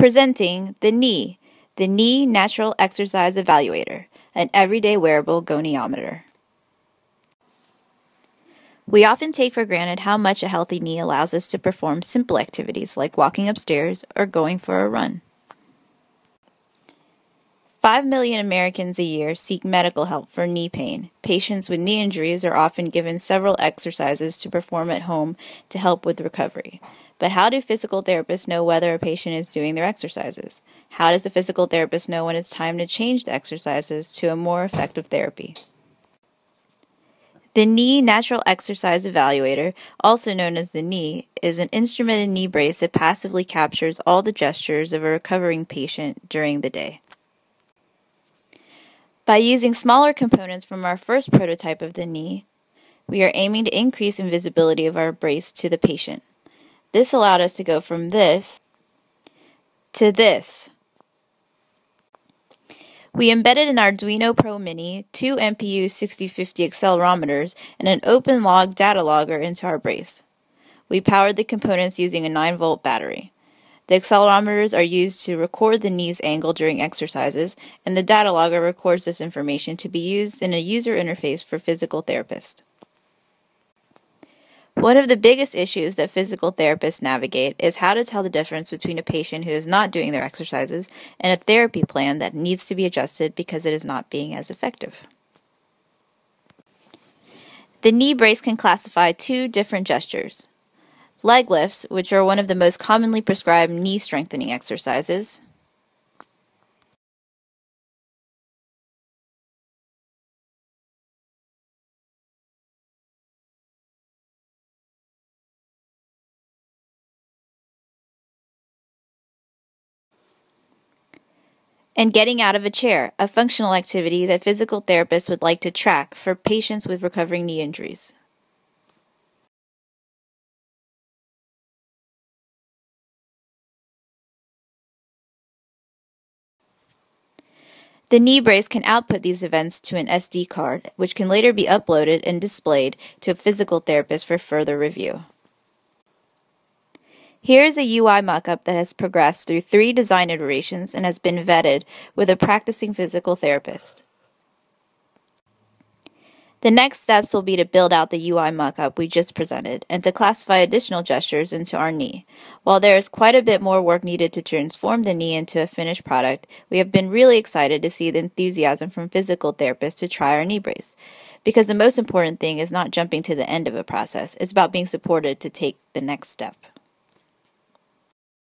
Presenting the KNEE, the Knee Natural Exercise Evaluator, an everyday wearable goniometer. We often take for granted how much a healthy knee allows us to perform simple activities like walking upstairs or going for a run. 5 million Americans a year seek medical help for knee pain. Patients with knee injuries are often given several exercises to perform at home to help with recovery. But how do physical therapists know whether a patient is doing their exercises? How does a physical therapist know when it's time to change the exercises to a more effective therapy? The Knee Natural Exercise Evaluator, also known as the KNEE, is an instrumented knee brace that passively captures all the gestures of a recovering patient during the day. By using smaller components from our first prototype of the KNEE, we are aiming to increase invisibility of our brace to the patient. This allowed us to go from this to this. We embedded an Arduino Pro Mini, 2 MPU 6050 accelerometers, and an open log data logger into our brace. We powered the components using a 9-volt battery. The accelerometers are used to record the knee's angle during exercises, and the data logger records this information to be used in a user interface for physical therapists. One of the biggest issues that physical therapists navigate is how to tell the difference between a patient who is not doing their exercises and a therapy plan that needs to be adjusted because it is not being as effective. The knee brace can classify 2 different gestures: leg lifts, which are one of the most commonly prescribed knee strengthening exercises, and getting out of a chair, a functional activity that physical therapists would like to track for patients with recovering knee injuries. The knee brace can output these events to an SD card, which can later be uploaded and displayed to a physical therapist for further review. Here is a UI mockup that has progressed through 3 design iterations and has been vetted with a practicing physical therapist. The next steps will be to build out the UI mockup we just presented and to classify additional gestures into our knee. While there is quite a bit more work needed to transform the knee into a finished product, we have been really excited to see the enthusiasm from physical therapists to try our knee brace. Because the most important thing is not jumping to the end of a process, it's about being supported to take the next step.